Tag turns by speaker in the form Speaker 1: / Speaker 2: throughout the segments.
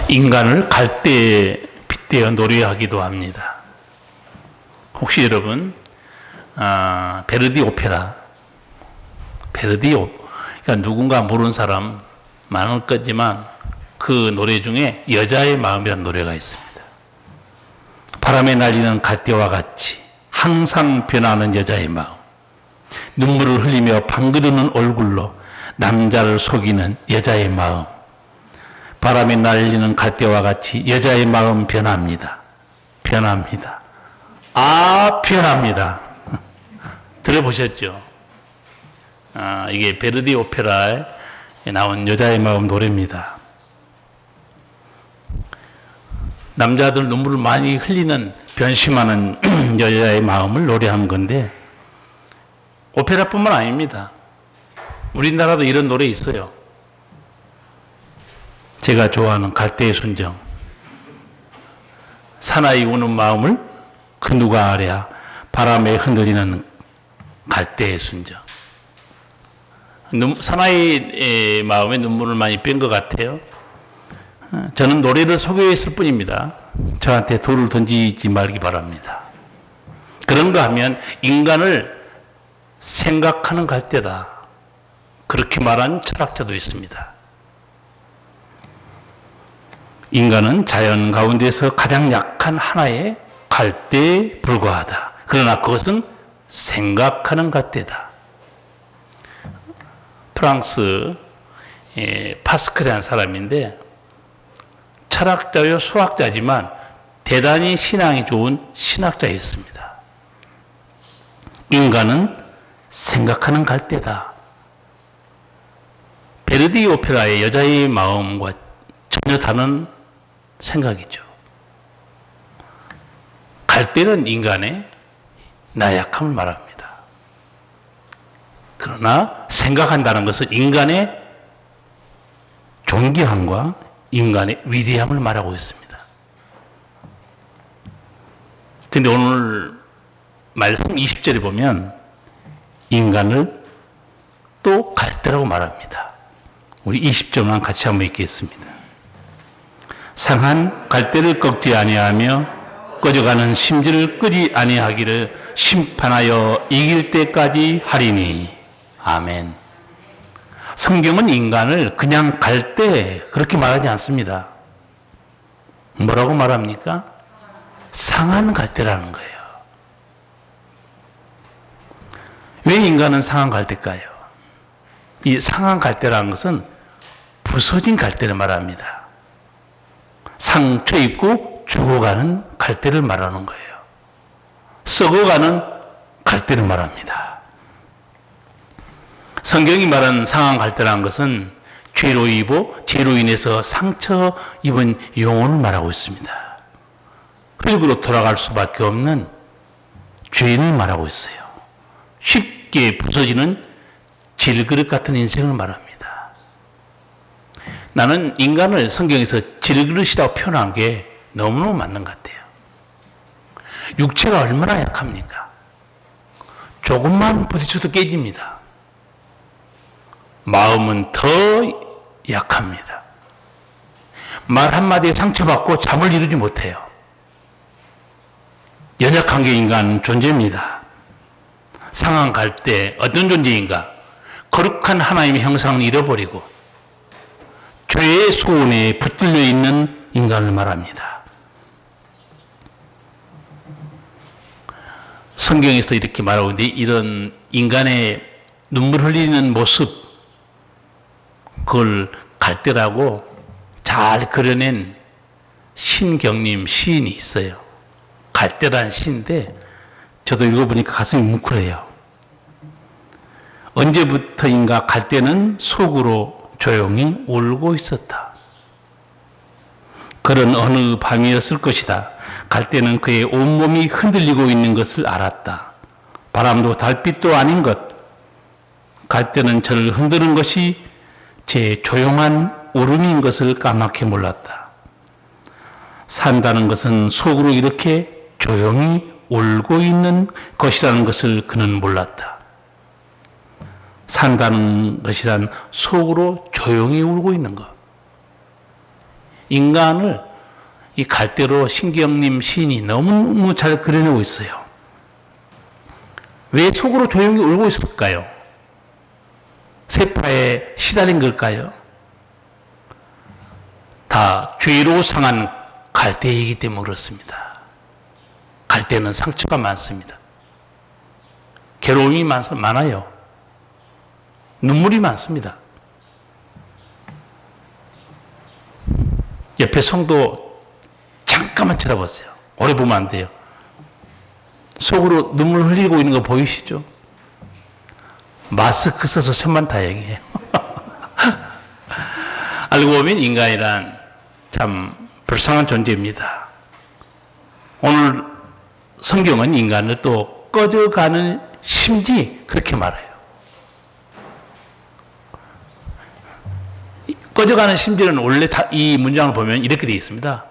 Speaker 1: 인간을 갈대에 빗대어 노래하기도 합니다. 혹시 여러분 베르디 오페라, 그러니까 누군가 모르는 사람 많을 거지만 그 노래 중에 여자의 마음이라는 노래가 있습니다. 바람에 날리는 갈대와 같이 항상 변하는 여자의 마음, 눈물을 흘리며 방그르는 얼굴로 남자를 속이는 여자의 마음, 바람에 날리는 갈대와 같이 여자의 마음 변합니다. 변합니다. 변합니다. 들어보셨죠? 이게 베르디 오페라에 나온 여자의 마음 노래입니다. 남자들 눈물을 많이 흘리는 변심하는 여자의 마음을 노래한 건데 오페라뿐만 아닙니다. 우리나라도 이런 노래 있어요. 제가 좋아하는 갈대의 순정. 사나이 우는 마음을 그 누가 알아야 바람에 흔들리는 갈대의 순정. 사나이의 마음에 눈물을 많이 뺀 것 같아요. 저는 노래를 소개했을 뿐입니다. 저한테 돌을 던지지 말기 바랍니다. 그런가 하면 인간을 생각하는 갈대다. 그렇게 말한 철학자도 있습니다. 인간은 자연 가운데서 가장 약한 하나의 갈대에 불과하다. 그러나 그것은 생각하는 갈대다. 프랑스 파스칼이라는 사람인데 철학자요 수학자지만 대단히 신앙이 좋은 신학자였습니다. 인간은 생각하는 갈대다. 베르디 오페라의 여자의 마음과 전혀 다른 생각이죠. 갈대는 인간의 나약함을 말합니다. 그러나 생각한다는 것은 인간의 존귀함과 인간의 위대함을 말하고 있습니다. 그런데 오늘 말씀 20절에 보면 인간을 또 갈대라고 말합니다. 우리 20절만 같이 한번 읽겠습니다. 상한 갈대를 꺾지 아니하며 꺼져가는 심지를 끄지 아니하기를 심판하여 이길 때까지 하리니. 아멘. 성경은 인간을 그냥 갈대 그렇게 말하지 않습니다. 뭐라고 말합니까? 상한 갈대라는 거예요. 왜 인간은 상한 갈대일까요? 이 상한 갈대라는 것은 부서진 갈대를 말합니다. 상처 입고 죽어가는 갈대를 말하는 거예요. 썩어가는 갈대를 말합니다. 성경이 말하는 상한 갈대라는 것은 죄로 인해서 상처 입은 영혼을 말하고 있습니다. 흙으로 돌아갈 수밖에 없는 죄인을 말하고 있어요. 쉽게 부서지는 질그릇 같은 인생을 말합니다. 나는 인간을 성경에서 질그릇이라고 표현한 게 너무너무 맞는 것 같아요. 육체가 얼마나 약합니까? 조금만 부딪혀도 깨집니다. 마음은 더 약합니다. 말 한마디에 상처받고 잠을 이루지 못해요. 연약한 게 인간 존재입니다. 상한 갈대 어떤 존재인가? 거룩한 하나님의 형상을 잃어버리고 죄의 소원에 붙들려 있는 인간을 말합니다. 성경에서 이렇게 말하고 있는데 이런 인간의 눈물 흘리는 모습 그걸 갈대라고 잘 그려낸 신경림 시인이 있어요. 갈대라는 시인데 저도 읽어보니까 가슴이 뭉클해요. 언제부터인가 갈대는 속으로 조용히 울고 있었다. 그런 어느 밤이었을 것이다. 갈대는 그의 온몸이 흔들리고 있는 것을 알았다. 바람도 달빛도 아닌 것. 갈대는 저를 흔드는 것이 제 조용한 울음인 것을 까맣게 몰랐다. 산다는 것은 속으로 이렇게 조용히 울고 있는 것이라는 것을 그는 몰랐다. 산다는 것이란 속으로 조용히 울고 있는 것. 인간을 이 갈대로 신기영님 시인이 너무 잘 그려내고 있어요. 왜 속으로 조용히 울고 있을까요? 세파에 시달린 걸까요? 다 죄로 상한 갈대이기 때문에 그렇습니다. 갈대는 상처가 많습니다. 괴로움이 많아요. 눈물이 많습니다. 옆에 성도 잠깐만 쳐다보세요. 오래 보면 안 돼요. 속으로 눈물 흘리고 있는 거 보이시죠? 마스크 써서 천만다행이에요. 알고 보면 인간이란 참 불쌍한 존재입니다. 오늘 성경은 인간을 또 꺼져가는 심지 그렇게 말해요. 꺼져가는 심지는 원래 이 문장을 보면 이렇게 되어 있습니다.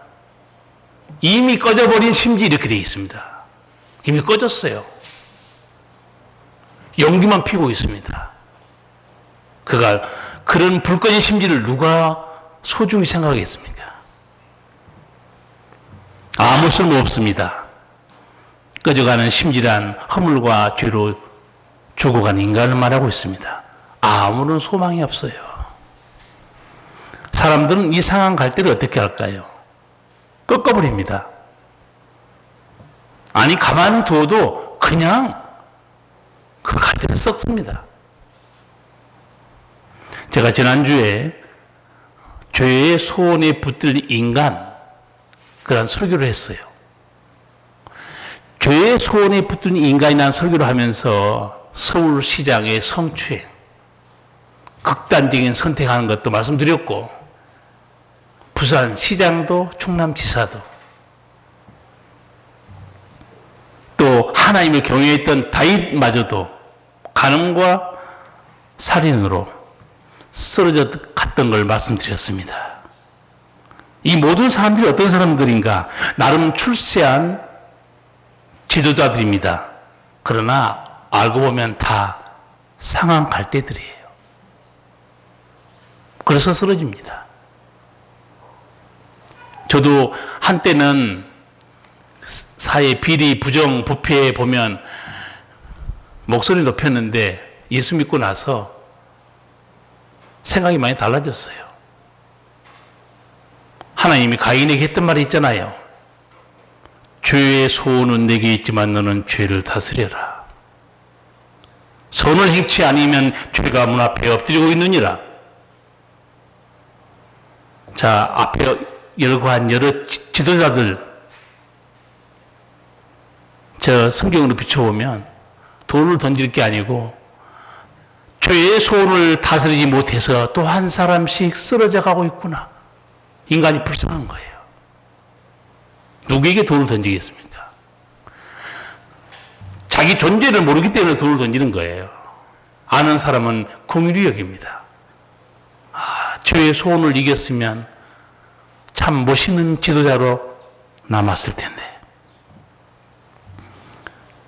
Speaker 1: 이미 꺼져버린 심지 이렇게 되어 있습니다. 이미 꺼졌어요. 연기만 피고 있습니다. 그런 불 꺼진 심지를 누가 소중히 생각하겠습니까? 아무 쓸모 없습니다. 꺼져가는 심지란 허물과 죄로 죽어간 인간을 말하고 있습니다. 아무런 소망이 없어요. 사람들은 이 상한 갈대를 어떻게 할까요? 꺾어버립니다. 아니 가만히 두어도 그냥 그 갈대를 썩습니다. 제가 지난주에 죄의 소원에 붙들 인간 그런 설교를 했어요. 죄의 소원에 붙든 인간이라는 설교를 하면서 서울시장의 성추행, 극단적인 선택하는 것도 말씀드렸고 부산시장도 충남지사도 또 하나님을 경외했던 다윗마저도 간음과 살인으로 쓰러져 갔던 걸 말씀드렸습니다. 이 모든 사람들이 어떤 사람들인가? 나름 출세한 지도자들입니다. 그러나 알고 보면 다 상한 갈대들이에요. 그래서 쓰러집니다. 저도 한때는 사회 비리, 부정, 부패에 보면 목소리 높였는데 예수 믿고 나서 생각이 많이 달라졌어요. 하나님이 가인에게 했던 말이 있잖아요. 죄의 소원은 내게 있지만 너는 죄를 다스려라. 선을 행치 아니면 죄가 문 앞에 엎드리고 있느니라. 자, 앞에 여러 지도자들 저 성경으로 비춰보면 돌을 던질 게 아니고 죄의 소원을 다스리지 못해서 또 한 사람씩 쓰러져 가고 있구나. 인간이 불쌍한 거예요. 누구에게 돌을 던지겠습니까? 자기 존재를 모르기 때문에 돌을 던지는 거예요. 아는 사람은 긍휼히 여깁니다. 죄의 소원을 이겼으면 참 멋있는 지도자로 남았을 텐데.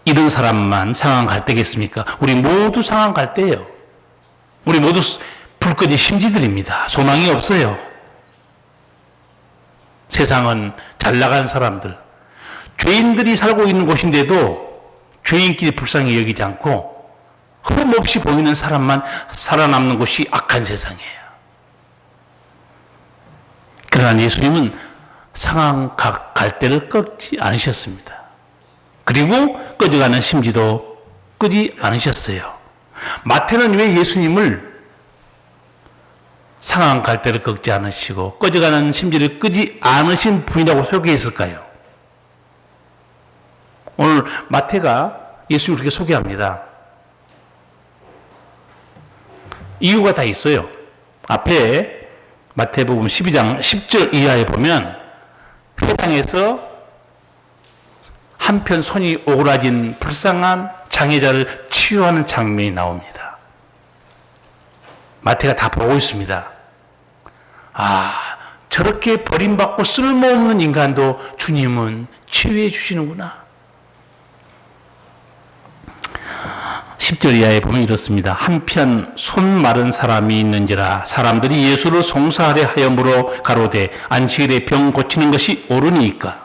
Speaker 1: 이런 사람만 상한 갈대겠습니까? 우리 모두 상한 갈대예요. 우리 모두 불 꺼진 심지들입니다. 소망이 없어요. 세상은 잘 나간 사람들, 죄인들이 살고 있는 곳인데도 죄인끼리 불쌍히 여기지 않고 흠없이 보이는 사람만 살아남는 곳이 악한 세상이에요. 그러나 예수님은 상한 갈대를 꺾지 않으셨습니다. 그리고 꺼져가는 심지도 끄지 않으셨어요. 마태는 왜 예수님을 상한 갈대를 꺾지 않으시고 꺼져가는 심지를 끄지 않으신 분이라고 소개했을까요? 오늘 마태가 예수님을 그렇게 소개합니다. 이유가 다 있어요. 앞에 마태복음 12장 10절 이하에 보면 회당에서 한편 손이 오그라진 불쌍한 장애자를 치유하는 장면이 나옵니다. 마태가 다 보고 있습니다. 저렇게 버림받고 쓸모없는 인간도 주님은 치유해 주시는구나. 10절 이하에 보면 이렇습니다. 한편 손 마른 사람이 있는지라 사람들이 예수를 송사하려 하여므로 가로되 안식일에 병 고치는 것이 옳으니까.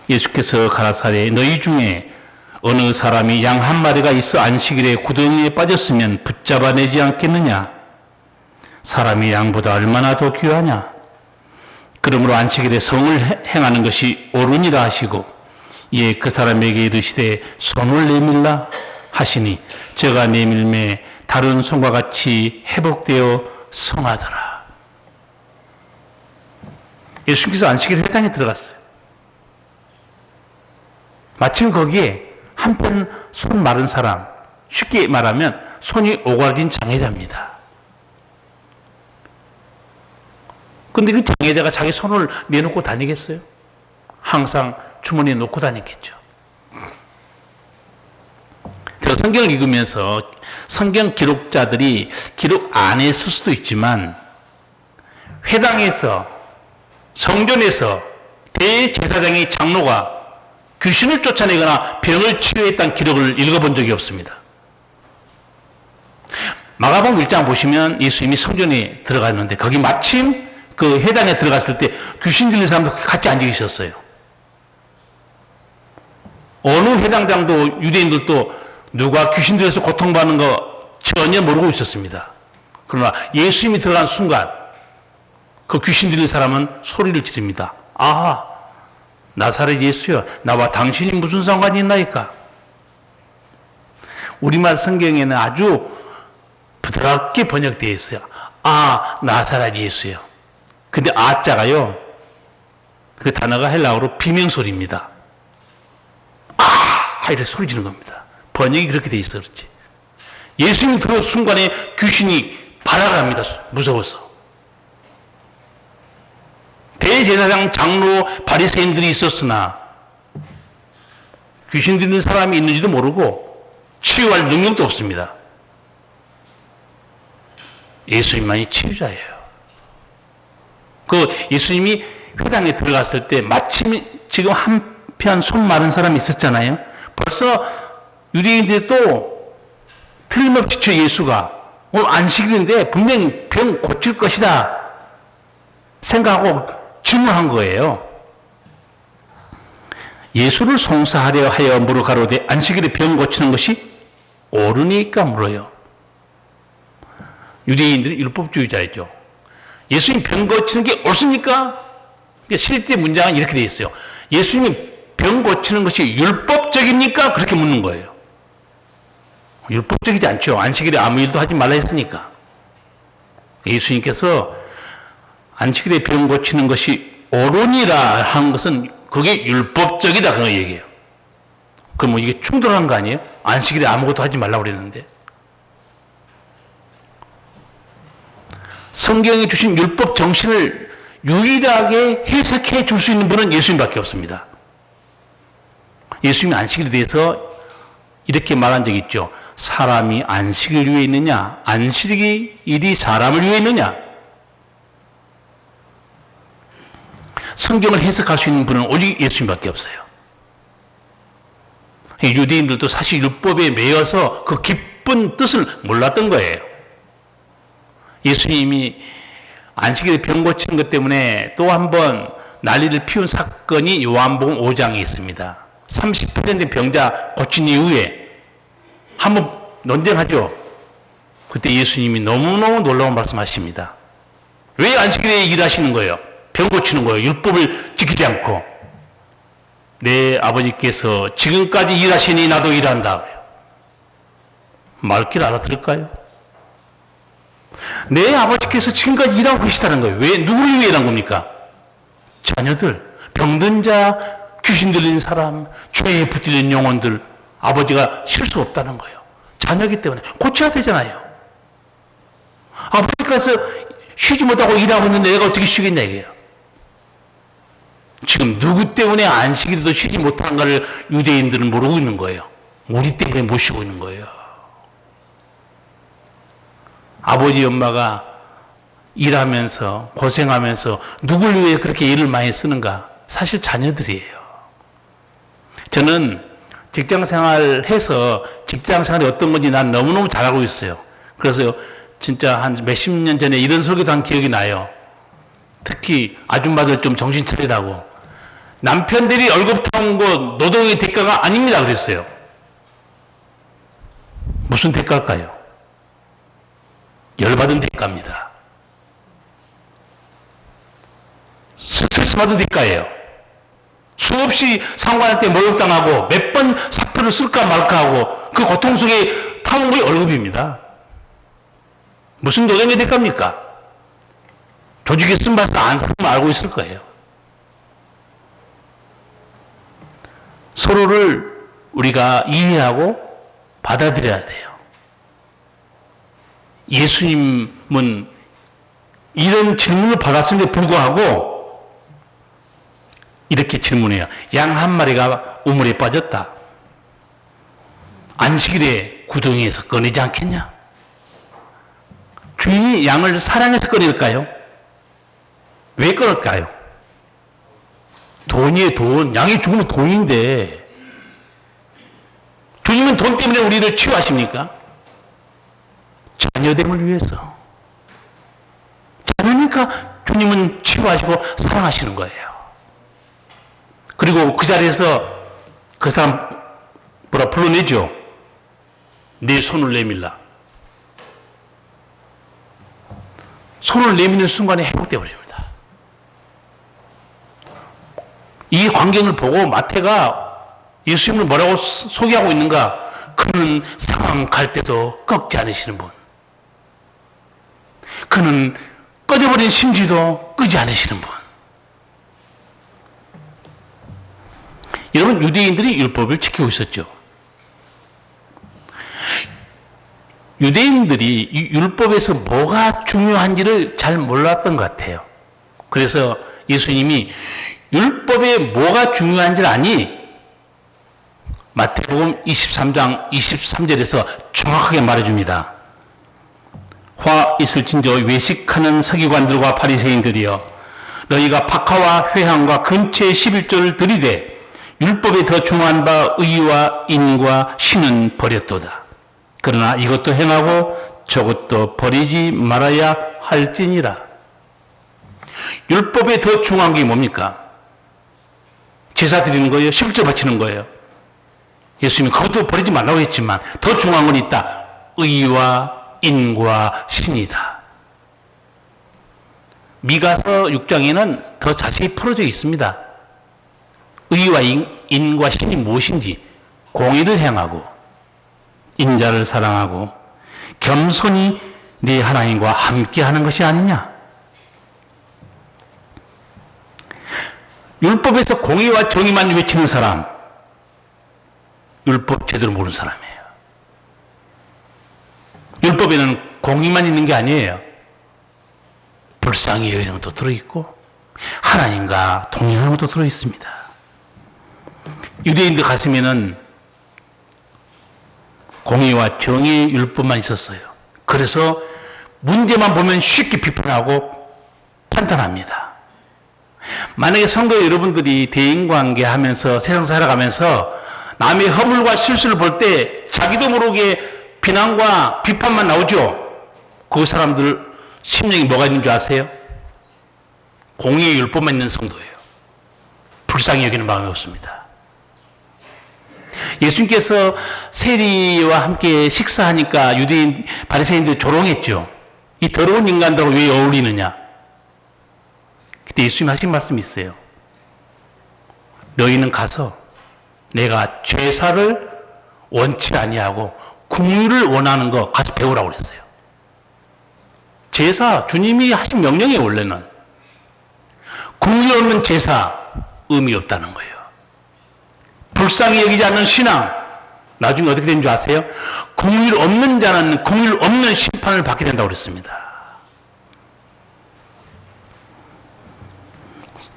Speaker 1: 예수께서 가라사대 너희 중에 어느 사람이 양 한 마리가 있어 안식일에 구덩이에 빠졌으면 붙잡아내지 않겠느냐. 사람이 양보다 얼마나 더 귀하냐. 그러므로 안식일에 성을 행하는 것이 옳으니라 하시고 이에 그 사람에게 이르시되 손을 내밀라 하시니 저가 내밀매 다른 손과 같이 회복되어 성하더라. 예수님께서 안식일 회당에 들어갔어요. 마침 거기에 한편 손 마른 사람, 쉽게 말하면 손이 오그라진 장애자입니다. 근데 그 장애자가 자기 손을 내놓고 다니겠어요? 항상 주머니에 놓고 다녔겠죠. 제가 성경을 읽으면서 성경 기록자들이 기록 안 했을 수도 있지만 회당에서 성전에서 대제사장의 장로가 귀신을 쫓아내거나 병을 치료했다는 기록을 읽어본 적이 없습니다. 마가복음 1장 보시면 예수님이 성전에 들어갔는데 거기 마침 그 회당에 들어갔을 때 귀신 들린 사람도 같이 앉아 계셨어요. 어느 회당장도 유대인들도 누가 귀신 들려서 고통받는 거 전혀 모르고 있었습니다. 그러나 예수님이 들어간 순간 그 귀신 들린 사람은 소리를 지릅니다. 아, 나사렛 예수여, 나와 당신이 무슨 상관이 있나이까? 우리말 성경에는 아주 부드럽게 번역되어 있어요. 아, 나사렛 예수여. 근데 아자가요, 그 단어가 헬라어로 비명소리입니다. 아! 이렇게 소리 지르는 겁니다. 번역이 그렇게 돼 있어 그렇지. 예수님 그 순간에 귀신이 발악합니다. 무서워서. 대제사장, 장로, 바리새인들이 있었으나 귀신 들린 사람이 있는지도 모르고 치유할 능력도 없습니다. 예수님만이 치유자예요. 그 예수님이 회당에 들어갔을 때 마침 지금 한편 손 마른 사람이 있었잖아요. 벌써 유대인들이 또 틀림없이 저 예수가 오늘 안식일인데 분명히 병 고칠 것이다 생각하고 질문한 거예요. 예수를 송사하려 하여 물어 가로되 안식일에 병 고치는 것이 옳으니까 물어요. 유대인들은 율법주의자이죠. 예수님 병 고치는 게 옳습니까? 실제 문장은 이렇게 되어 있어요. 예수님 병 고치는 것이 율법적입니까? 그렇게 묻는 거예요. 율법적이지 않죠. 안식일에 아무 일도 하지 말라 했으니까. 예수님께서 안식일에 병 고치는 것이 옳으니라 한 것은 그게 율법적이다 그런 얘기예요. 그럼 뭐 이게 충돌한 거 아니에요? 안식일에 아무것도 하지 말라고 그랬는데. 성경이 주신 율법 정신을 유일하게 해석해 줄 수 있는 분은 예수님밖에 없습니다. 예수님이 안식일에 대해서 이렇게 말한 적이 있죠. 사람이 안식일 위해 있느냐? 안식일이 일이 사람을 위해 있느냐? 성경을 해석할 수 있는 분은 오직 예수님밖에 없어요. 유대인들도 사실 율법에 매여서 그 깊은 뜻을 몰랐던 거예요. 예수님이 안식일에 병 고치는 것 때문에 또 한 번 난리를 피운 사건이 요한복음 5장에 있습니다. 38년 된 병자 고친 이후에 한번 논쟁하죠. 그때 예수님이 너무너무 놀라운 말씀하십니다. 왜 안식일에 일하시는 거예요? 병 고치는 거예요. 율법을 지키지 않고. 내 아버지께서 지금까지 일하시니 나도 일한다. 말귀를 알아들을까요? 내 아버지께서 지금까지 일하고 계시다는 거예요. 왜? 누구를 위해 일한 겁니까? 자녀들, 병든 자, 귀신 들린 사람, 죄에 붙들린 영혼들, 아버지가 쉴 수 없다는 거예요. 자녀이기 때문에 고쳐야 되잖아요. 아버지께서 쉬지 못하고 일하고 있는데 내가 어떻게 쉬겠냐 이게요. 지금 누구 때문에 안식일에도 쉬지 못한가를 유대인들은 모르고 있는 거예요. 우리 때문에 못 쉬고 있는 거예요. 아버지 엄마가 일하면서 고생하면서 누굴 위해 그렇게 일을 많이 쓰는가? 사실 자녀들이에요. 저는 직장 생활해서 직장 생활이 어떤 건지 난 너무너무 잘 알고 있어요. 그래서 진짜 한 몇십 년 전에 이런 설교도 한 기억이 나요. 특히 아줌마들 좀 정신 차리라고. 남편들이 월급 타온 거 노동의 대가가 아닙니다. 그랬어요. 무슨 대가일까요? 열받은 대가입니다. 스트레스 받은 대가예요. 수없이 상관한테 모욕당하고 몇 번 사표를 쓸까 말까 하고 그 고통 속에 타온 거의 월급입니다. 무슨 노동의 대가입니까? 조직에 쓴바서 안 사면 알고 있을 거예요. 서로를 우리가 이해하고 받아들여야 돼요. 예수님은 이런 질문을 받았음에도 불구하고 이렇게 질문해요. 양 한 마리가 우물에 빠졌다. 안식일에 구덩이에서 꺼내지 않겠냐? 주인이 양을 사랑해서 꺼낼까요? 왜 꺼낼까요? 돈이에요, 돈. 양이 죽으면 돈인데. 주님은 돈 때문에 우리를 치유하십니까? 자녀됨을 위해서. 자녀니까 주님은 치유하시고 사랑하시는 거예요. 그리고 그 자리에서 그 사람 불러내죠. 내 손을 내밀라. 손을 내미는 순간에 회복되어 버립니다. 이 광경을 보고 마태가 예수님을 뭐라고 소개하고 있는가? 그는 상황 갈 때도 꺾지 않으시는 분. 그는 꺼져버린 심지도 끄지 않으시는 분. 여러분, 유대인들이 율법을 지키고 있었죠. 유대인들이 이 율법에서 뭐가 중요한지를 잘 몰랐던 것 같아요. 그래서 예수님이 율법에 뭐가 중요한지를 아니 마태복음 23장 23절에서 정확하게 말해줍니다. 화 있을진저 외식하는 서기관들과 바리새인들이여, 너희가 박하와 회향과 근처의 11조를 들이되 율법에 더 중요한 바 의와 인과 신은 버렸도다. 그러나 이것도 행하고 저것도 버리지 말아야 할지니라. 율법에 더 중요한 게 뭡니까? 제사 드리는 거예요? 11조 바치는 거예요? 예수님이 그것도 버리지 말라고 했지만 더 중요한 건 있다. 의와 인과 신이다. 미가서 6장에는 더 자세히 풀어져 있습니다. 의와 인과 신이 무엇인지, 공의를 행하고 인자를 사랑하고 겸손히 네 하나님과 함께하는 것이 아니냐. 율법에서 공의와 정의만 외치는 사람, 율법 제대로 모르는 사람이에요. 율법에는 공의만 있는 게 아니에요. 불쌍히 여기는 것도 들어있고 하나님과 동행하는 것도 들어있습니다. 유대인들 가슴에는 공의와 정의의 율법만 있었어요. 그래서 문제만 보면 쉽게 비판하고 판단합니다. 만약에 성도 여러분들이 대인관계 하면서 세상 살아가면서 남의 허물과 실수를 볼 때 자기도 모르게 비난과 비판만 나오죠. 그 사람들 심령이 뭐가 있는 줄 아세요? 공의의 율법만 있는 성도예요. 불쌍히 여기는 마음이 없습니다. 예수님께서 세리와 함께 식사하니까 유대인 바리새인들 조롱했죠. 이 더러운 인간들하고 왜 어울리느냐. 그때 예수님 하신 말씀이 있어요. 너희는 가서 내가 죄사를 원치 아니하고 긍휼을 원하는 거 가서 배우라고 그랬어요. 제사 주님이 하신 명령이에요. 원래는 긍휼 없는 제사 의미 없다는 거예요. 불쌍히 여기지 않는 신앙, 나중에 어떻게 되는 줄 아세요? 긍휼 없는 자는 긍휼 없는 심판을 받게 된다고 그랬습니다.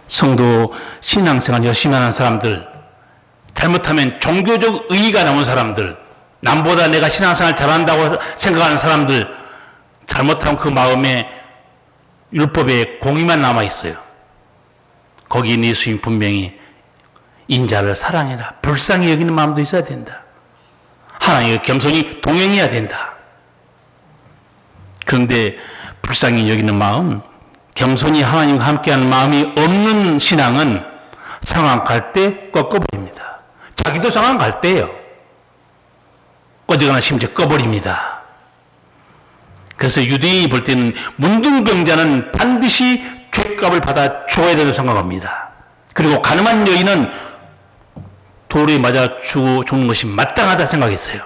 Speaker 1: 성도 신앙생활 열심히 하는 사람들, 잘못하면 종교적 의의가 남은 사람들, 남보다 내가 신앙생활 잘한다고 생각하는 사람들, 잘못하면 그 마음에 율법에 공의만 남아있어요. 거기에 예수님 분명히 인자를 사랑해라. 불쌍히 여기는 마음도 있어야 된다. 하나님의 겸손히 동행해야 된다. 그런데 불쌍히 여기는 마음, 겸손히 하나님과 함께하는 마음이 없는 신앙은 상황 갈 때 꺾어버립니다. 자기도 상황 갈 때예요. 꺼지거나 심지어 꺼버립니다. 그래서 유대인이 볼 때는 문둥병자는 반드시 죄값을 받아 죽어야 된다고 생각합니다. 그리고 가늠한 여인은 돌에 맞아 죽는 것이 마땅하다 생각했어요.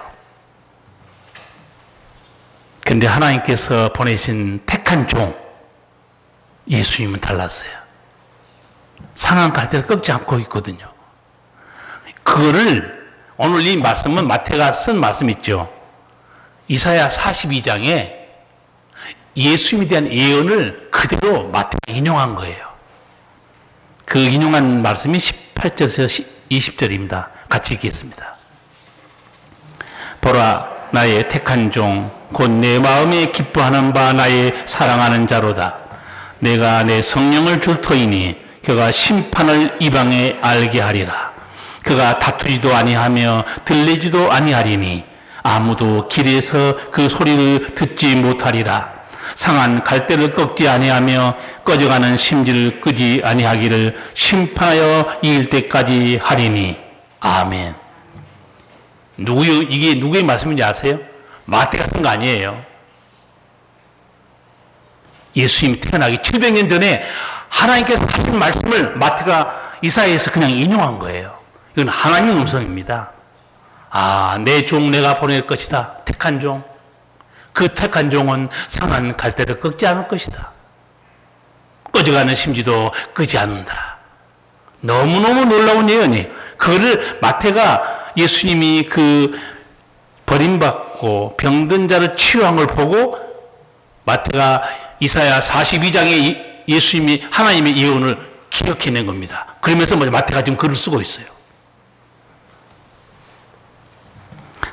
Speaker 1: 그런데 하나님께서 보내신 택한 종 예수님은 달랐어요. 상한 갈대를 꺾지 않고 있거든요. 그거를 오늘 이 말씀은 마태가 쓴 말씀 있죠. 이사야 42장에 예수님에 대한 예언을 그대로 마태가 인용한 거예요. 그 인용한 말씀이 18절에서 20절입니다. 같이 읽겠습니다. 보라, 나의 택한 종, 곧 내 마음에 기뻐하는 바 나의 사랑하는 자로다. 내가 내 성령을 줄 터이니 그가 심판을 이방에 알게 하리라. 그가 다투지도 아니하며 들리지도 아니하리니 아무도 길에서 그 소리를 듣지 못하리라. 상한 갈대를 꺾지 아니하며 꺼져가는 심지를 끄지 아니하기를 심판하여 이길 때까지 하리니. 아멘. 이게 누구의 말씀인지 아세요? 마태가 쓴 거 아니에요. 예수님이 태어나기 700년 전에 하나님께서 하신 말씀을 마태가 이사야에서 그냥 인용한 거예요. 이건 하나님의 음성입니다. 아, 내 종 내가 보낼 것이다. 택한 종. 그 택한 종은 상한 갈대를 꺾지 않을 것이다. 꺼져가는 심지도 끄지 않는다. 너무너무 놀라운 예언이에요. 그거를 마태가 예수님이 그 버림받고 병든 자를 치유한 걸 보고 마태가 이사야 42장에 예수님이 하나님의 예언을 기억해낸 겁니다. 그러면서 마태가 지금 글을 쓰고 있어요.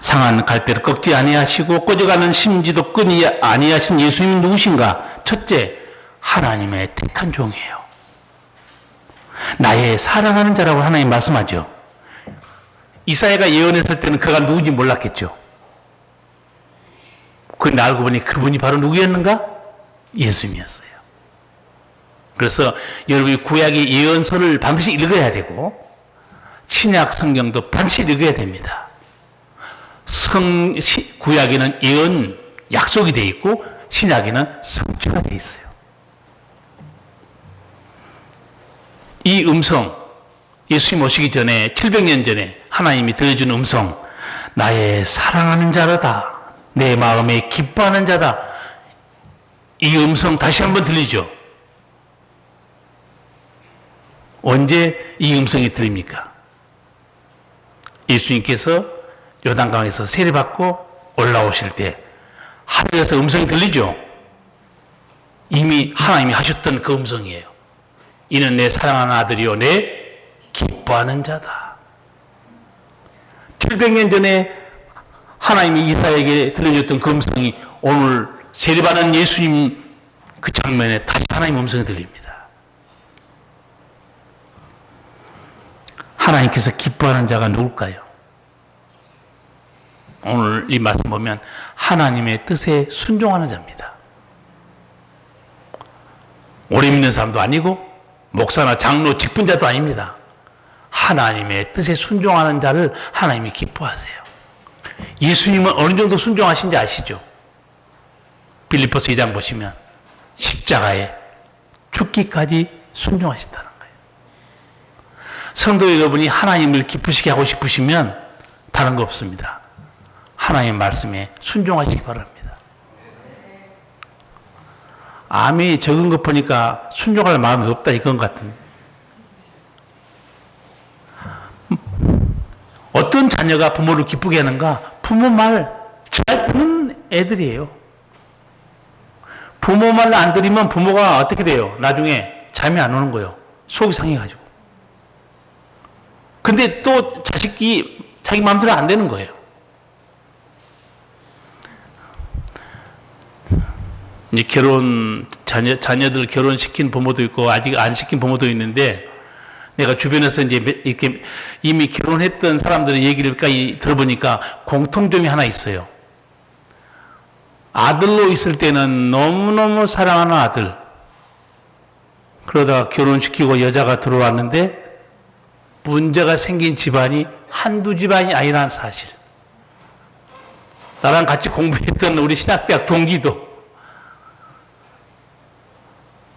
Speaker 1: 상한 갈대를 꺾지 아니하시고 꺼져가는 심지도 끄지 아니하신 예수님은 누구신가? 첫째, 하나님의 택한 종이에요. 나의 사랑하는 자라고 하나님 말씀하죠. 이사야가 예언했을 때는 그가 누군지 몰랐겠죠. 그런데 알고 보니 그분이 바로 누구였는가? 예수님이었어요. 그래서 여러분이 구약의 예언서를 반드시 읽어야 되고 신약 성경도 반드시 읽어야 됩니다. 구약에는 예언 약속이 되어 있고 신약에는 성취가 되어 있어요. 이 음성, 예수님 오시기 전에 700년 전에 하나님이 들려준 음성, 나의 사랑하는 자라다. 내 마음에 기뻐하는 자다. 이 음성 다시 한번 들리죠. 언제 이 음성이 들립니까? 예수님께서 요단강에서 세례받고 올라오실 때 하늘에서 음성이 들리죠. 이미 하나님이 하셨던 그 음성이에요. 이는 내 사랑하는 아들이요 내 기뻐하는 자다. 700년 전에 하나님이 이사야에게 들려줬던 그 음성이 오늘 세례받은 예수님 그 장면에 다시 하나님의 음성이 들립니다. 하나님께서 기뻐하는 자가 누굴까요? 오늘 이 말씀 보면 하나님의 뜻에 순종하는 자입니다. 오래 믿는 사람도 아니고 목사나 장로 직분자도 아닙니다. 하나님의 뜻에 순종하는 자를 하나님이 기뻐하세요. 예수님은 어느 정도 순종하신지 아시죠? 빌립보서 2장 보시면 십자가에 죽기까지 순종하신다는 거예요. 성도 여러분이 하나님을 기쁘시게 하고 싶으시면 다른 거 없습니다. 하나님의 말씀에 순종하시기 바랍니다. 암이 적은 것 보니까 순종할 마음이 없다 이건 같은. 어떤 자녀가 부모를 기쁘게 하는가? 부모 말 잘 듣는 애들이에요. 부모 말 안 들으면 부모가 어떻게 돼요? 나중에 잠이 안 오는 거예요. 속이 상해가지고. 근데 또 자식이 자기 마음대로 안 되는 거예요. 이제 자녀들 결혼시킨 부모도 있고 아직 안 시킨 부모도 있는데 내가 주변에서 이제 이렇게 이미 결혼했던 사람들의 얘기를까지 들어보니까 공통점이 하나 있어요. 아들로 있을 때는 너무너무 사랑하는 아들. 그러다가 결혼시키고 여자가 들어왔는데 문제가 생긴 집안이 한두 집안이 아니라는 사실. 나랑 같이 공부했던 우리 신학대학 동기도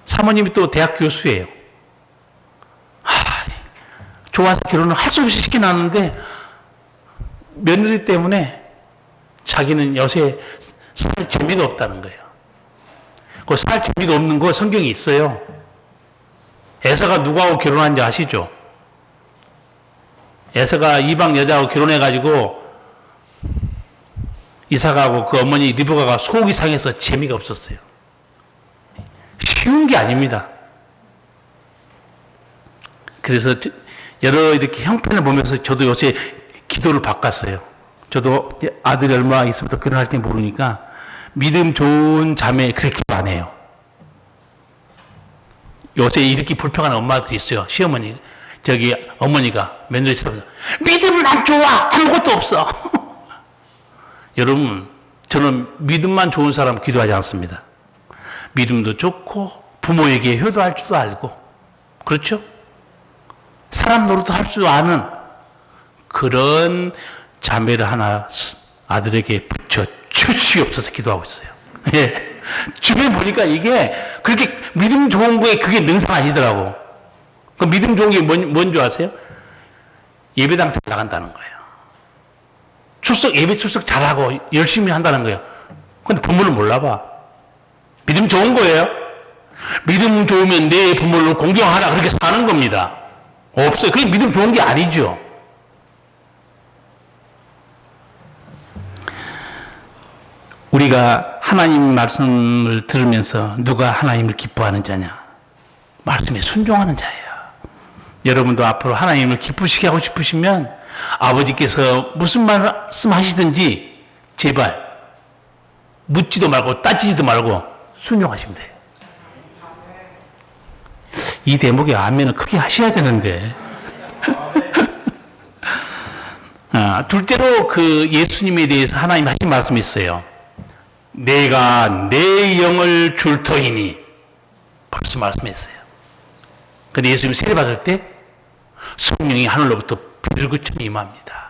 Speaker 1: 사모님이 또 대학 교수예요. 좋아서 결혼을 할 수 없이 시켜놨는데 며느리 때문에 자기는 요새 살 재미가 없다는 거예요. 그 살 재미가 없는 거 성경에 있어요. 에서가 누구하고 결혼한지 아시죠? 에서가 이방 여자하고 결혼해가지고 이삭하고 그 어머니 리브가가 속이 상해서 재미가 없었어요. 쉬운 게 아닙니다. 그래서 여러 이렇게 형편을 보면서 저도 요새 기도를 바꿨어요. 저도 아들이 얼마 있으면 결혼할지 모르니까 믿음 좋은 자매 그렇게 안 해요. 요새 이렇게 불평하는 엄마들이 있어요. 시어머니, 어머니가 며느리 쳐다보면서 믿음은 안 좋아. 아무것도 없어. 여러분, 저는 믿음만 좋은 사람 기도하지 않습니다. 믿음도 좋고 부모에게 효도할 줄도 알고 그렇죠? 사람 노릇도 할 줄 아는 그런 자매를 하나 아들에게 붙여 주시옵소서 기도하고 있어요. 예. 주변에 보니까 이게 그렇게 믿음 좋은 거에 그게 능사가 아니더라고. 그 믿음 좋은 게 뭔지 아세요? 예배당 잘 나간다는 거예요. 예배 출석 잘하고 열심히 한다는 거예요. 근데 부모를 몰라봐. 믿음 좋은 거예요. 믿음 좋으면 내 부모를 공경하라 그렇게 사는 겁니다. 없어요. 그게 믿음 좋은 게 아니죠. 우리가 하나님 말씀을 들으면서 누가 하나님을 기뻐하는 자냐? 말씀에 순종하는 자예요. 여러분도 앞으로 하나님을 기쁘시게 하고 싶으시면 아버지께서 무슨 말씀 하시든지 제발 묻지도 말고 따지지도 말고 순종하시면 돼요. 이 대목에 아멘을 크게 하셔야 되는데. 둘째로 그 예수님에 대해서 하나님 하신 말씀이 있어요. 내가 내 영을 줄 터이니 벌써 말씀했어요. 근데 예수님이 세례받을 때 성령이 하늘로부터 불구처럼 임합니다.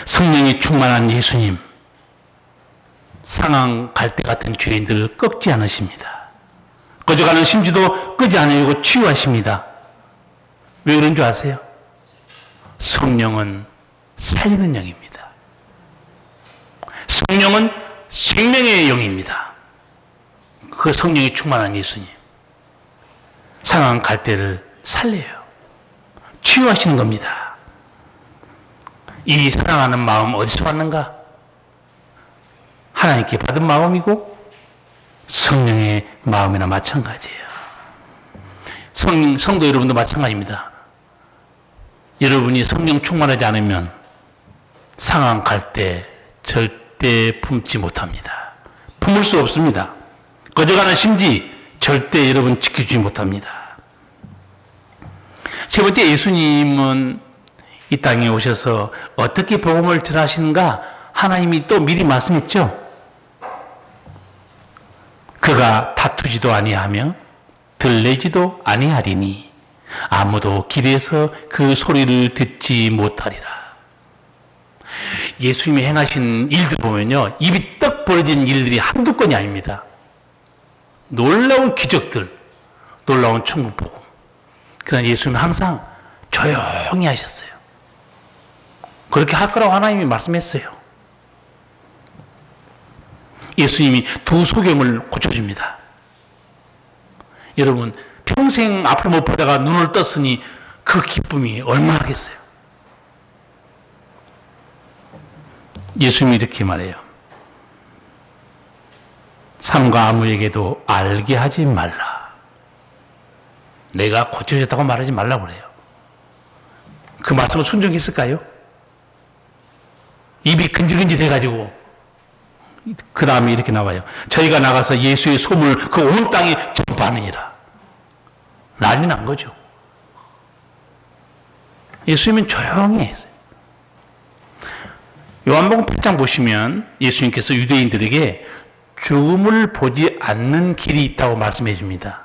Speaker 1: 성령이 충만한 예수님, 상한 갈대 같은 죄인들을 꺾지 않으십니다. 꺼져가는 심지도 끄지 않으려고 치유하십니다. 왜 그런 줄 아세요? 성령은 살리는 영입니다. 성령은 생명의 영입니다. 그 성령이 충만한 예수님. 상한 갈대를 살려요. 치유하시는 겁니다. 이 사랑하는 마음 어디서 왔는가? 하나님께 받은 마음이고 성령의 마음이나 마찬가지예요. 성도 여러분도 마찬가지입니다. 여러분이 성령 충만하지 않으면 상한 갈대 절대 품지 못합니다. 품을 수 없습니다. 꺼져가는 심지 절대 여러분 지켜주지 못합니다. 세 번째, 예수님은 이 땅에 오셔서 어떻게 복음을 전하시는가 하나님이 또 미리 말씀했죠. 그가 다투지도 아니하며 들레지도 아니하리니 아무도 길에서 그 소리를 듣지 못하리라. 예수님이 행하신 일들 보면요, 입이 떡 벌어진 일들이 한두 건이 아닙니다. 놀라운 기적들, 놀라운 천국 복음. 그러나 예수님은 항상 조용히 하셨어요. 그렇게 할 거라고 하나님이 말씀했어요. 예수님이 두 소경을 고쳐줍니다. 여러분, 평생 앞을 못 보다가 눈을 떴으니 그 기쁨이 얼마나 하겠어요. 예수님이 이렇게 말해요. 삼가 아무에게도 알게 하지 말라. 내가 고쳐졌다고 말하지 말라고 그래요. 그 말씀을 순종했을까요? 입이 근질근질해가지고 그 다음에 이렇게 나와요. 저희가 나가서 예수의 소문을 그 온 땅에 전파하느니라. 난리 난 거죠. 예수님은 조용히 했어요. 요한복음 8장 보시면 예수님께서 유대인들에게 죽음을 보지 않는 길이 있다고 말씀해 줍니다.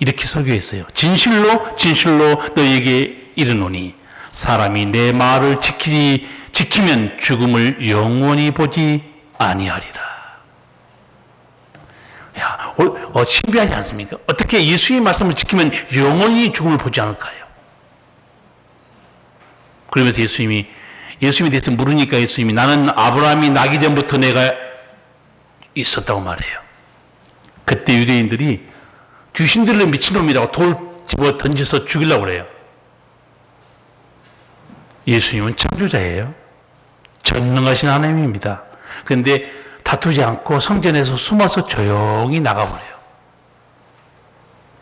Speaker 1: 이렇게 설교했어요. 진실로 진실로 너희에게 이르노니 사람이 내 말을 지키면 죽음을 영원히 보지 아니하리라. 야, 신비하지 않습니까? 어떻게 예수의 말씀을 지키면 영원히 죽음을 보지 않을까요? 그러면서 예수님에 대해서 물으니까 예수님이 나는 아브라함이 나기 전부터 내가 있었다고 말해요. 그때 유대인들이 귀신들로 미친놈이라고 돌 집어 던져서 죽이려고 그래요. 예수님은 창조자예요. 전능하신 하나님입니다. 그런데 다투지 않고 성전에서 숨어서 조용히 나가버려요.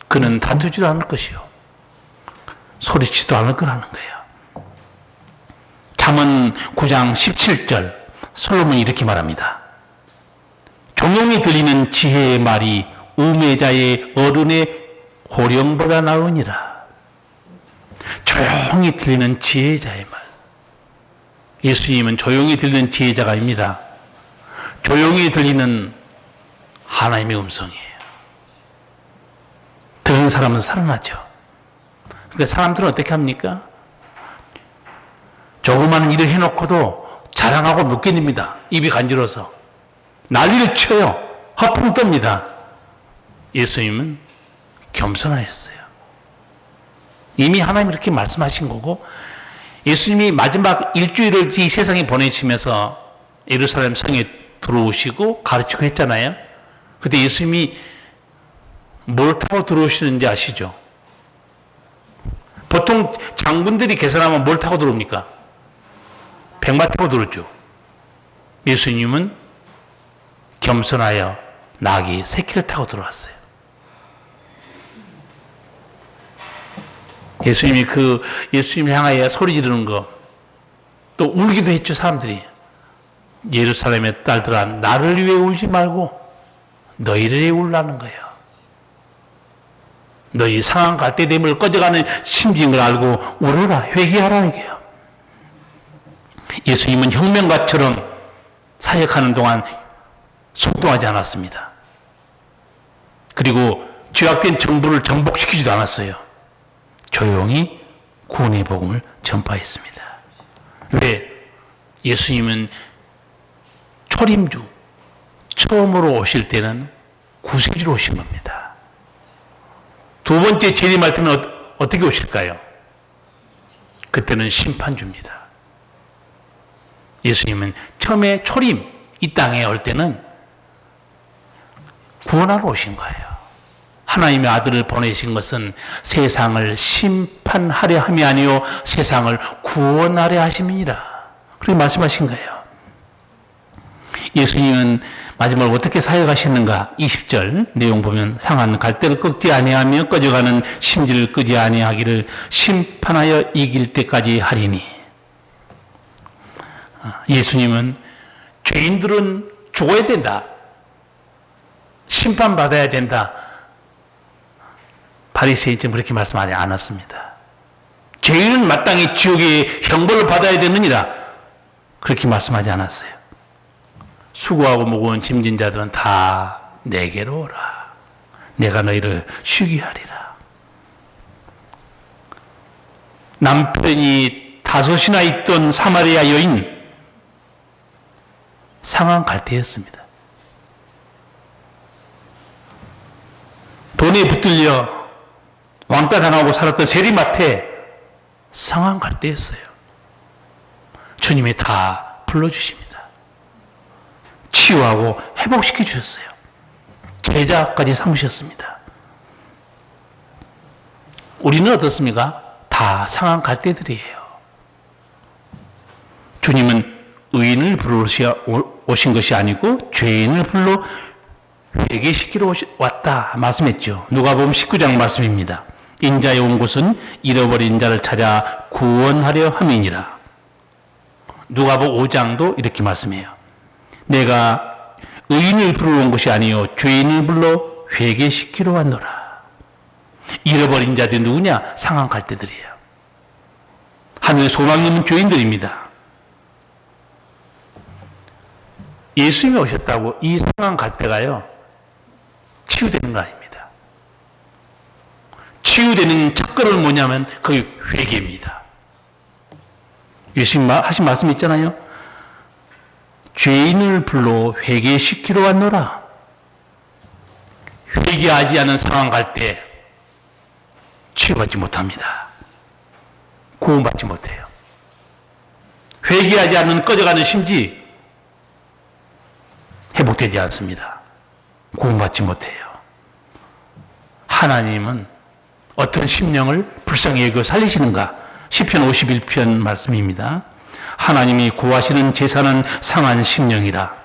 Speaker 1: 그는 다투지도 않을 것이요. 소리치도 않을 거라는 거예요. 잠언 9장 17절 솔로몬이 이렇게 말합니다. 조용히 들리는 지혜의 말이 우매자의 어른의 호령보다 나으니라. 조용히 들리는 지혜자의 말. 예수님은 조용히 들리는 지혜자가 아닙니다. 조용히 들리는 하나님의 음성이에요. 듣는 사람은 살아나죠. 그러니까 사람들은 어떻게 합니까? 조그마한 일을 해놓고도 자랑하고 못 견딥니다. 입이 간지러워서. 난리를 쳐요. 허풍 떱니다. 예수님은 겸손하셨어요. 이미 하나님이 이렇게 말씀하신 거고, 예수님이 마지막 일주일을 이 세상에 보내시면서 예루살렘 성에 들어오시고 가르치고 했잖아요. 그때 예수님이 뭘 타고 들어오시는지 아시죠? 보통 장군들이 계산하면 뭘 타고 들어옵니까? 백마 타고 들어오죠. 예수님은 겸손하여 나귀 새끼를 타고 들어왔어요. 예수님을 향하여 소리 지르는 거, 또 울기도 했죠, 사람들이. 예루살렘의 딸들아, 나를 위해 울지 말고 너희를 위해 울라는 거예요. 너희 상한 갈대됨을 꺼져가는 심지인 걸 알고 울어라, 회개하라는 거예요. 예수님은 혁명가처럼 사역하는 동안 속도하지 않았습니다. 그리고 죄악된 정부를 정복시키지도 않았어요. 조용히 구원의 복음을 전파했습니다. 왜? 예수님은 초림주, 처음으로 오실 때는 구세주로 오신 겁니다. 두 번째 재림할 때는 어떻게 오실까요? 그때는 심판주입니다. 예수님은 처음에 초림, 이 땅에 올 때는 구원하러 오신 거예요. 하나님의 아들을 보내신 것은 세상을 심판하려 함이 아니요 세상을 구원하려 하심이니라. 그렇게 말씀하신 거예요. 예수님은 마지막으로 어떻게 사역하셨는가? 20절 내용 보면 상한 갈대를 꺾지 아니하며 꺼져가는 심지를 끄지 아니하기를 심판하여 이길 때까지 하리니. 예수님은 죄인들은 죽어야 된다. 심판받아야 된다. 바리새인처럼 그렇게 말씀하지 않았습니다. 죄인은 마땅히 지옥의 형벌을 받아야 되느니라. 그렇게 말씀하지 않았어요. 수고하고 무거운 짐진 자들은 다 내게로 오라. 내가 너희를 쉬게 하리라. 남편이 5이나 있던 사마리아 여인, 상한 갈대였습니다. 돈에 붙들려 왕따 당하고 살았던 세리마태, 상한 갈대였어요. 주님이 다 불러주십니다. 치유하고 회복시켜 주셨어요. 제자까지 삼으셨습니다. 우리는 어떻습니까? 다 상한 갈대들이에요. 주님은 의인을 부르러 오신 것이 아니고 죄인을 불러 회개시키러 왔다 말씀했죠. 누가복음 19장 말씀입니다. 인자의 온 곳은 잃어버린 자를 찾아 구원하려 함이니라. 누가복음 5장도 이렇게 말씀해요. 내가 의인을 부르러 온 것이 아니요 죄인을 불러 회개시키러 왔노라. 잃어버린 자들이 누구냐? 상한 갈대들이에요. 하늘에 소망이 있는 죄인들입니다. 예수님이 오셨다고 이 상한 갈대가요, 치유되는 거 아닙니다. 치유되는 첫걸음은 뭐냐면 그게 회개입니다. 예수님 하신 말씀 있잖아요. 죄인을 불러 회개시키러 왔노라. 회개하지 않은 상황 갈 때 치유받지 못합니다. 구원받지 못해요. 회개하지 않는 꺼져가는 심지 회복되지 않습니다. 구원받지 못해요. 하나님은 어떤 심령을 불쌍히 여겨 살리시는가? 시편 51편 말씀입니다. 하나님이 구하시는 제사는 상한 심령이라.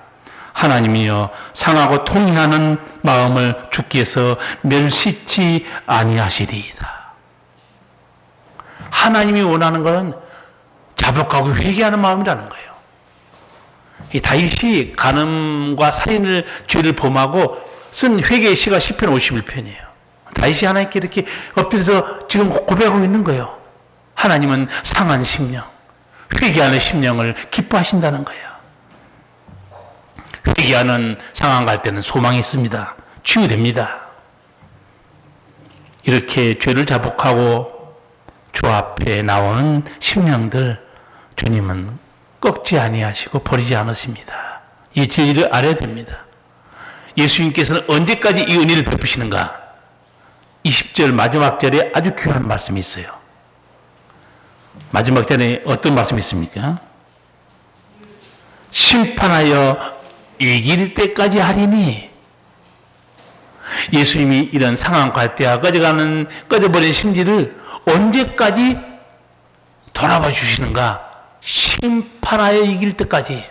Speaker 1: 하나님이여 상하고 통행하는 마음을 주께서 멸시치 아니하시리이다. 하나님이 원하는 것은 자복하고 회개하는 마음이라는 거예요. 이 다윗이 간음과 살인을 죄를 범하고 쓴 회개의 시가 시편 51편이에요. 다윗이 하나님께 이렇게 엎드려서 지금 고백하고 있는 거예요. 하나님은 상한 심령, 회개하는 심령을 기뻐하신다는 거예요. 회개하는 상황 갈 때는 소망이 있습니다. 치유됩니다. 이렇게 죄를 자복하고 주 앞에 나오는 심령들 주님은 꺾지 아니하시고 버리지 않으십니다. 이 진리를 알아야 됩니다. 예수님께서는 언제까지 이 은혜를 베푸시는가? 20절 마지막 절에 아주 귀한 말씀이 있어요. 마지막 절에 어떤 말씀이 있습니까? 심판하여 이길 때까지 하리니. 예수님이 이런 상황 갈대와 꺼져버린 심지를 언제까지 돌아봐 주시는가? 심판하여 이길 때까지.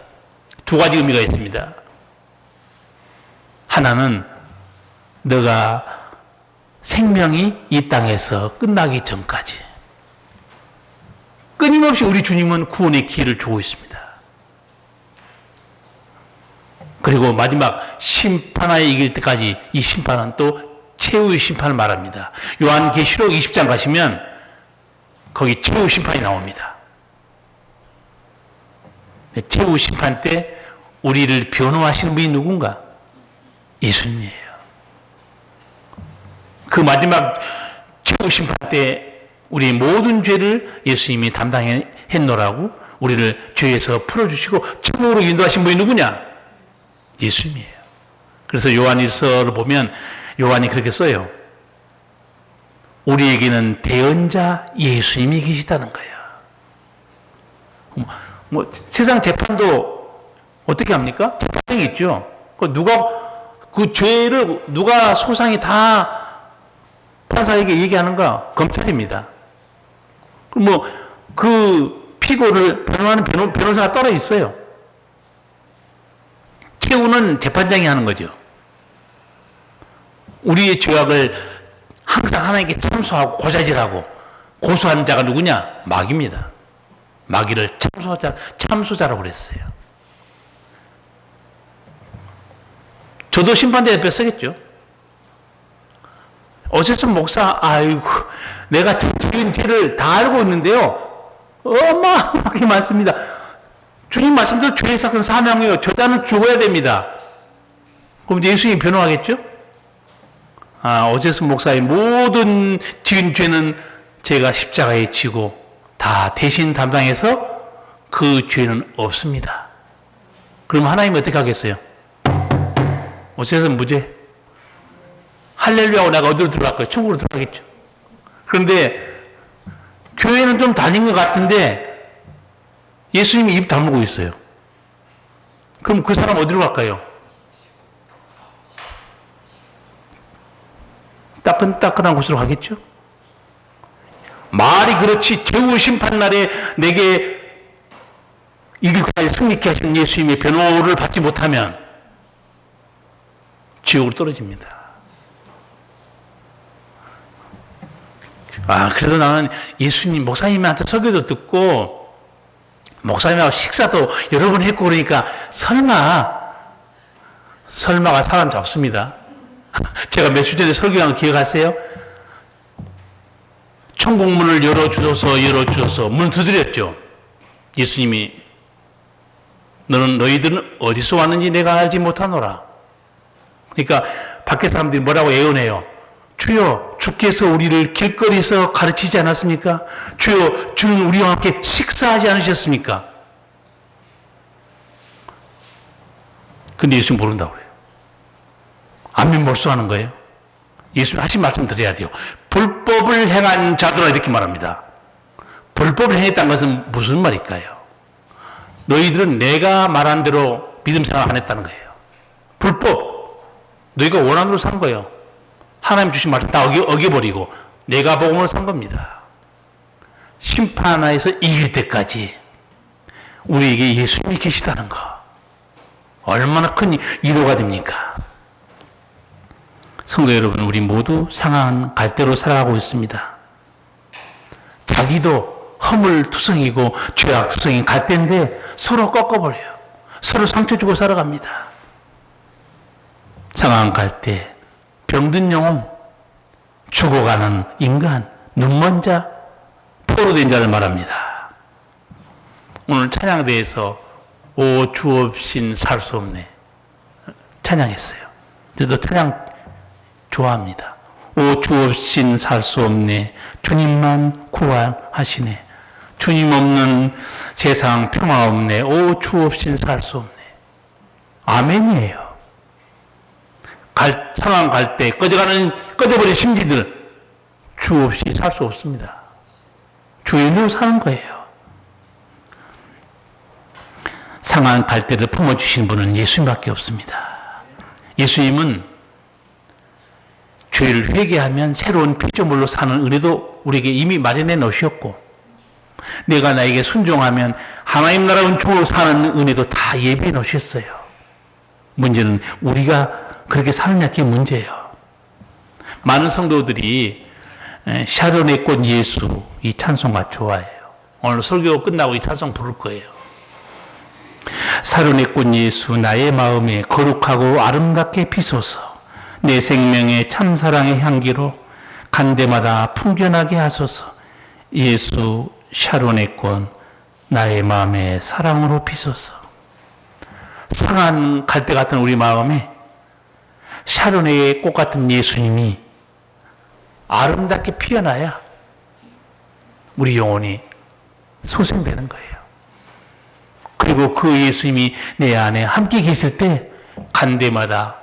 Speaker 1: 두 가지 의미가 있습니다. 하나는 너가 생명이 이 땅에서 끝나기 전까지. 끊임없이 우리 주님은 구원의 기회를 주고 있습니다. 그리고 마지막 심판하여 이길 때까지. 이 심판은 또 최후의 심판을 말합니다. 요한계시록 20장 가시면 거기 최후 심판이 나옵니다. 최후 심판 때 우리를 변호하시는 분이 누군가? 예수님이에요. 그 마지막 최후 심판 때 우리 모든 죄를 예수님이 담당했노라고 우리를 죄에서 풀어주시고 천국으로 인도하신 분이 누구냐? 예수님이에요. 그래서 요한일서를 보면 요한이 그렇게 써요. 우리에게는 대언자 예수님이 계시다는 거예요. 세상 재판도 어떻게 합니까? 재판이 있죠. 그 죄를 누가 소상히 다 판사에게 얘기하는가? 검찰입니다. 그 피고를 변호하는 변호사가 따로 있어요. 최후는 재판장이 하는 거죠. 우리의 죄악을 항상 하나님께 참소하고 고자질하고 고소하는 자가 누구냐? 마귀입니다. 마귀를 참소자라고 그랬어요. 저도 심판대에 뺏어겠죠. 어쨌든 목사, 아이고, 내가 지은 죄를 다 알고 있는데요. 어마어마하게 많습니다. 주님 말씀대로 죄의 삭은 사명이에요. 저자는 죽어야 됩니다. 그럼 예수님이 변호하겠죠? 어제슨 목사의 모든 지은 죄는 제가 십자가에 지고 다 대신 담당해서 그 죄는 없습니다. 그럼 하나님이 어떻게 하겠어요? 어제슨 무죄. 할렐루야하고 내가 어디로 들어갈 거예요? 천국으로 들어가겠죠. 그런데 교회는 좀 다닌 것 같은데 예수님이 입 다물고 있어요. 그럼 그 사람 어디로 갈까요? 따끈따끈한 곳으로 가겠죠? 말이 그렇지 최후 심판날에 내게 이길 때까지 승리케 하신 예수님의 변호를 받지 못하면 지옥으로 떨어집니다. 그래서 나는 예수님, 목사님한테 설교도 듣고 목사님하고 식사도 여러 번 했고 그러니까 설마가 사람 잡습니다. 제가 몇 주 전에 설교한 거 기억하세요? 천국문을 열어주셔서 문을 두드렸죠. 예수님이 너희들은 어디서 왔는지 내가 알지 못하노라. 그러니까 밖에 사람들이 뭐라고 예언해요? 주여, 주께서 우리를 길거리에서 가르치지 않았습니까? 주여, 주는 우리와 함께 식사하지 않으셨습니까? 근데 예수님 모른다고 그래요. 안면 몰수하는 거예요. 예수님 하신 말씀 드려야 돼요. 불법을 행한 자들아, 이렇게 말합니다. 불법을 행했다는 것은 무슨 말일까요? 너희들은 내가 말한 대로 믿음 생활 안 했다는 거예요. 불법. 너희가 원한으로 산 거예요. 하나님 주신 말씀 다 어겨버리고 내가 복음으로 산 겁니다. 심판하에서 이길 때까지 우리에게 예수님이 계시다는 거. 얼마나 큰 위로가 됩니까? 성도 여러분, 우리 모두 상한 갈대로 살아가고 있습니다. 자기도 허물투성이고 죄악투성인 갈대인데 서로 꺾어버려요. 서로 상처 주고 살아갑니다. 상한 갈대, 병든 영혼, 죽어가는 인간, 눈먼 자, 포로된 자를 말합니다. 오늘 찬양대에서 오 주 없인 살 수 없네 찬양했어요. 저도 찬양 좋아합니다. 오 주 없인 살 수 없네, 주님만 구원하시네, 주님 없는 세상 평화 없네, 오 주 없인 살 수 없네. 아멘이에요. 상황 갈 때 꺼져버린 심지들 주 없이 살 수 없습니다. 주의 일로 사는 거예요. 상한 갈대를 품어주신 분은 예수님밖에 없습니다. 예수님은 죄를 회개하면 새로운 피조물로 사는 은혜도 우리에게 이미 마련해 놓으셨고, 내가 나에게 순종하면 하나님 나라 은총으로 사는 은혜도 다 예비해 놓으셨어요. 문제는 우리가 그렇게 사느냐, 그게 문제예요. 많은 성도들이 샤론의 꽃 예수 이 찬송가 좋아해요. 오늘 설교 끝나고 이 찬송 부를 거예요. 샤론의 꽃 예수, 나의 마음에 거룩하고 아름답게 피소서, 내 생명의 참사랑의 향기로 간데마다 풍겨나게 하소서. 예수 샤론의 꽃, 나의 마음에 사랑으로 피소서. 상한 갈대 같은 우리 마음에 샤론의 꽃 같은 예수님이 아름답게 피어나야 우리 영혼이 소생되는 거예요. 그리고 그 예수님이 내 안에 함께 계실 때 간데마다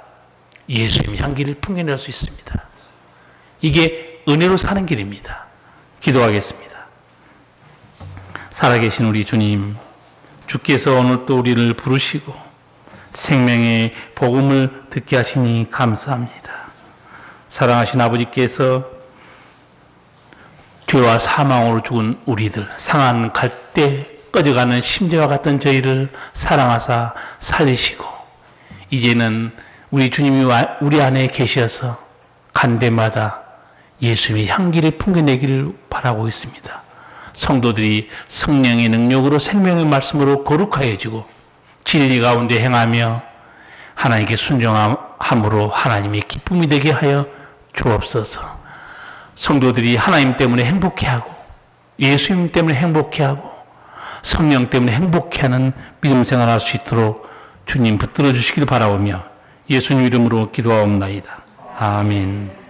Speaker 1: 예수님 향기를 풍겨낼 수 있습니다. 이게 은혜로 사는 길입니다. 기도하겠습니다. 살아계신 우리 주님, 주께서 오늘 또 우리를 부르시고 생명의 복음을 듣게 하시니 감사합니다. 사랑하신 아버지께서 죄와 사망으로 죽은 우리들, 상한 갈대 꺼져가는 심지와 같은 저희를 사랑하사 살리시고, 이제는 우리 주님이 우리 안에 계셔서 간데마다 예수님의 향기를 풍겨내기를 바라고 있습니다. 성도들이 성령의 능력으로 생명의 말씀으로 거룩하여지고 진리 가운데 행하며 하나님께 순종함으로 하나님의 기쁨이 되게 하여 주옵소서. 성도들이 하나님 때문에 행복해하고 예수님 때문에 행복해하고 성령 때문에 행복해하는 믿음 생활할 수 있도록 주님 붙들어 주시길 바라오며 예수님 이름으로 기도하옵나이다. 아멘.